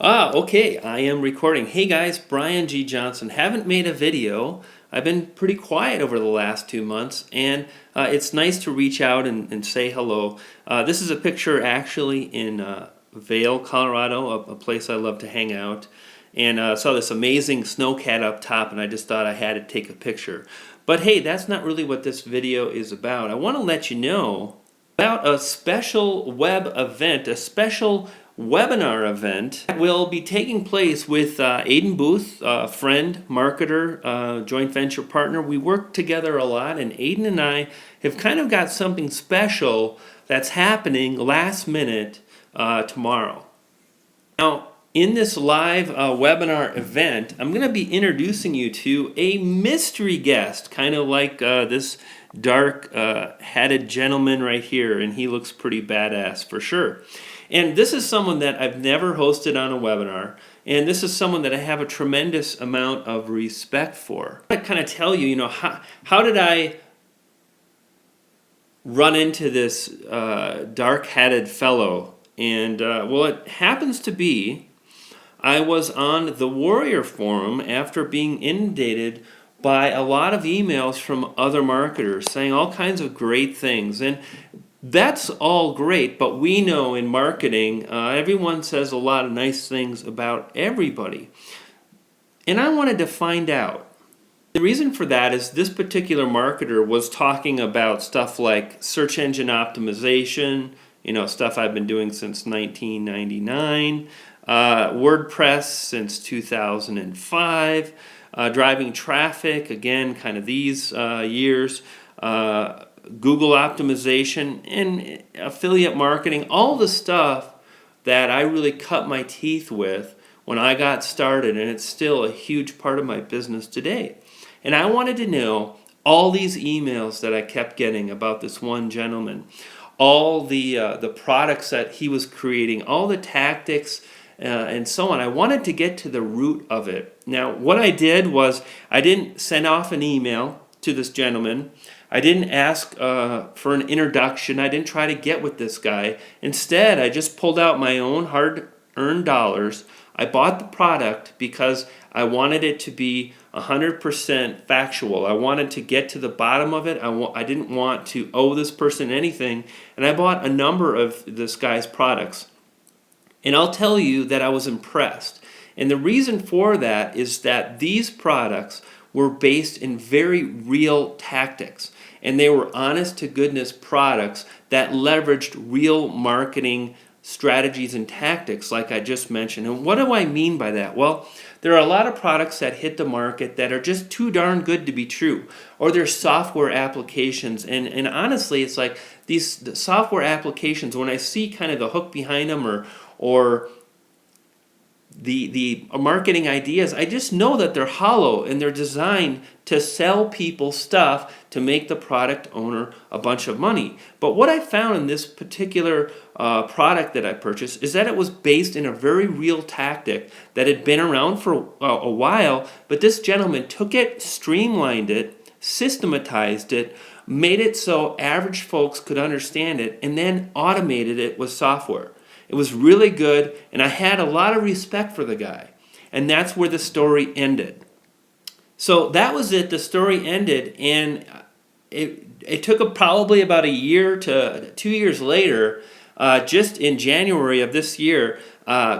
Okay, I am recording. Hey guys, Brian G. Johnson. Haven't made a video. I've been pretty quiet over the last 2 months, and it's nice to reach out and say hello. This is a picture actually in Vail, Colorado, a place I love to hang out. And saw this amazing snowcat up top, and I just thought I had to take a picture. But hey, that's not really what this video is about. I want to let you know about a special web event, a special webinar event that will be taking place with Aidan Booth, a friend, marketer, joint venture partner. We work together a lot, and Aidan and I have kind of got something special that's happening last minute tomorrow. Now, in this live webinar event, I'm going to be introducing you to a mystery guest, kind of like this dark hatted gentleman right here, and he looks pretty badass for sure. And this is someone that I've never hosted on a webinar, and this is someone that I have a tremendous amount of respect for. I kind of tell you, how did I run into this dark-hatted fellow? And well, it happens to be I was on the Warrior Forum after being inundated by a lot of emails from other marketers saying all kinds of great things. And that's all great, but we know in marketing, everyone says a lot of nice things about everybody. And I wanted to find out. The reason for that is this particular marketer was talking about stuff like search engine optimization, stuff I've been doing since 1999, WordPress since 2005, driving traffic, again, kind of these years, Google optimization, and affiliate marketing, all the stuff that I really cut my teeth with when I got started, and it's still a huge part of my business today. And I wanted to know all these emails that I kept getting about this one gentleman, all the products that he was creating, all the tactics, and so on. I wanted to get to the root of it. Now, what I did was I didn't send off an email to this gentleman. I didn't ask for an introduction. I didn't try to get with this guy. Instead, I just pulled out my own hard-earned dollars. I bought the product because I wanted it to be 100% factual. I wanted to get to the bottom of it. I didn't want to owe this person anything. And I bought a number of this guy's products. And I'll tell you that I was impressed. And the reason for that is that these products were based in very real tactics. And they were honest to goodness products that leveraged real marketing strategies and tactics like I just mentioned. And what do I mean by that? Well, there are a lot of products that hit the market that are just too darn good to be true. Or they're software applications. And honestly, it's like these software applications, when I see kind of the hook behind them or the marketing ideas, I just know that they're hollow and they're designed to sell people stuff to make the product owner a bunch of money. But what I found in this particular product that I purchased is that it was based in a very real tactic that had been around for a while, but this gentleman took it, streamlined it, systematized it, made it so average folks could understand it, and then automated it with software. It was really good, and I had a lot of respect for the guy. And that's where the story ended. So that was it. The story ended, and it took probably about a year to 2 years later, just in January of this year,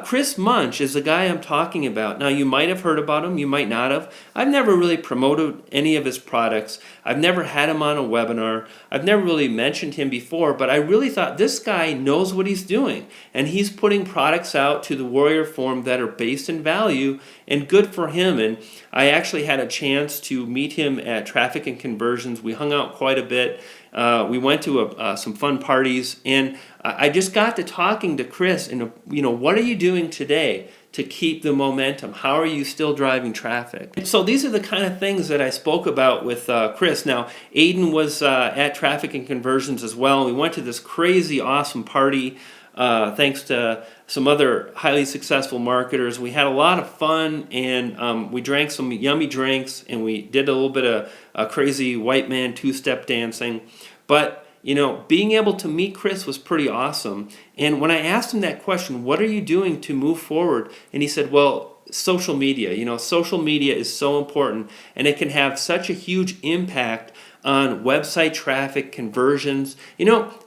Chris Munch is the guy I'm talking about. Now, you might have heard about him, you might not have. I've never really promoted any of his products. I've never had him on a webinar. I've never really mentioned him before, but I really thought this guy knows what he's doing. And he's putting products out to the Warrior Forum that are based in value and good for him. And I actually had a chance to meet him at Traffic and Conversions. We hung out quite a bit. We went to some fun parties, and I just got to talking to Chris, and what are you doing today to keep the momentum? How are you still driving traffic? So these are the kind of things that I spoke about with Chris. Now, Aidan was at Traffic and Conversions as well. We went to this crazy awesome party thanks to some other highly successful marketers. We had a lot of fun, and we drank some yummy drinks, and we did a little bit of crazy white man two-step dancing. But being able to meet Chris was pretty awesome. And when I asked him that question, what are you doing to move forward? And he said, well, social media. Social media is so important, and it can have such a huge impact on website traffic, conversions.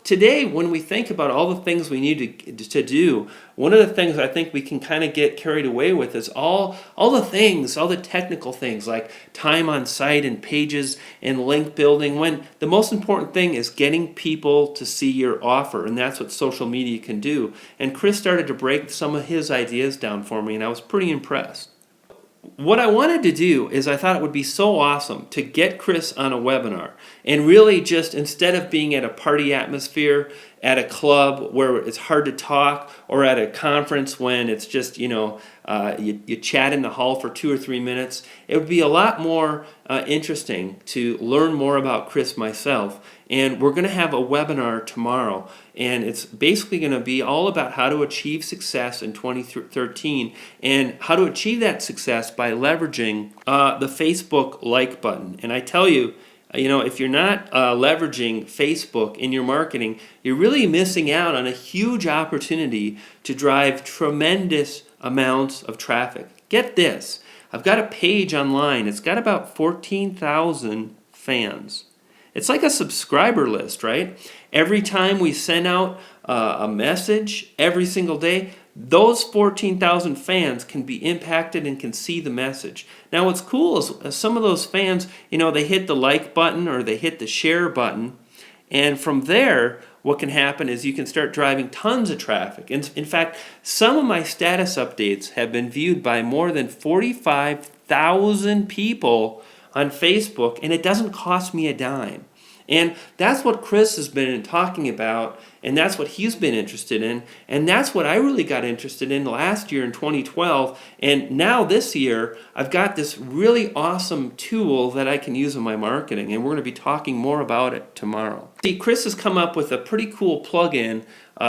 Today when we think about all the things we need to do, one of the things I think we can kind of get carried away with is all the technical things like time on site and pages and link building, when the most important thing is getting people to see your offer, and that's what social media can do. And Chris started to break some of his ideas down for me, and I was pretty impressed. What I wanted to do is I thought it would be so awesome to get Chris on a webinar and really just, instead of being at a party atmosphere, at a club where it's hard to talk, or at a conference when it's just, you chat in the hall for 2 or 3 minutes, it would be a lot more interesting to learn more about Chris myself. And we're going to have a webinar tomorrow, and it's basically going to be all about how to achieve success in 2013 and how to achieve that success by leveraging the Facebook like button. And I tell you, if you're not leveraging Facebook in your marketing, you're really missing out on a huge opportunity to drive tremendous amounts of traffic. Get this, I've got a page online. It's got about 14,000 fans. It's like a subscriber list, right? Every time we send out a message every single day, those 14,000 fans can be impacted and can see the message. Now what's cool is some of those fans, they hit the like button or they hit the share button, and from there what can happen is you can start driving tons of traffic. In fact, some of my status updates have been viewed by more than 45,000 people on Facebook, and it doesn't cost me a dime. And that's what Chris has been talking about, and that's what he's been interested in, and that's what I really got interested in last year in 2012. And now this year, I've got this really awesome tool that I can use in my marketing, and we're going to be talking more about it tomorrow. See, Chris has come up with a pretty cool plug-in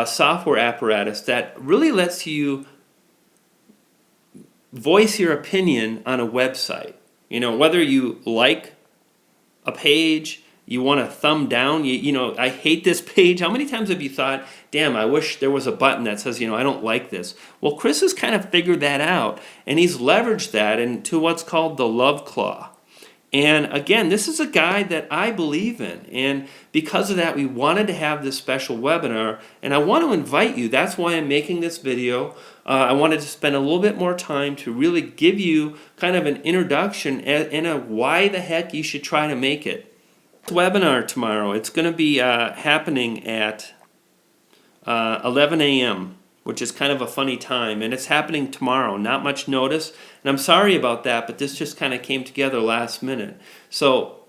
software apparatus that really lets you voice your opinion on a website. Whether you like a page, you want to thumb down, I hate this page. How many times have you thought, damn, I wish there was a button that says, I don't like this? Well, Chris has kind of figured that out, and he's leveraged that into what's called the Love Claw. And again, this is a guy that I believe in, and because of that, we wanted to have this special webinar, and I want to invite you. That's why I'm making this video. I wanted to spend a little bit more time to really give you kind of an introduction and a why the heck you should try to make it. This webinar tomorrow, it's going to be happening at 11 a.m., which is kind of a funny time, and it's happening tomorrow. Not much notice, and I'm sorry about that, but this just kind of came together last minute. So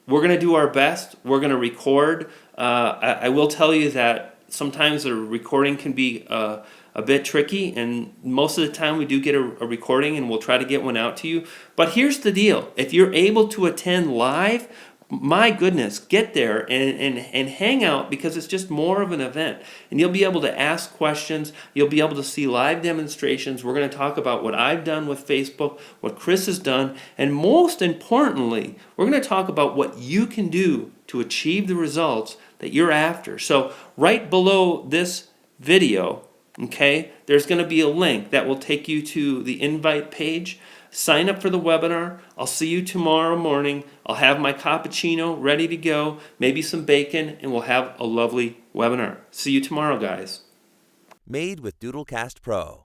we're going to do our best. We're going to record. I will tell you that sometimes the recording can be a bit tricky, and most of the time we do get a recording, and we'll try to get one out to you. But here's the deal. If you're able to attend live, my goodness, get there and hang out, because it's just more of an event. And you'll be able to ask questions. You'll be able to see live demonstrations. We're going to talk about what I've done with Facebook, what Chris has done, and most importantly, we're going to talk about what you can do to achieve the results that you're after. So right below this video, okay, there's going to be a link that will take you to the invite page. Sign up for the webinar. I'll see you tomorrow morning. I'll have my cappuccino ready to go, maybe some bacon, and we'll have a lovely webinar. See you tomorrow, guys. Made with Doodlecast Pro.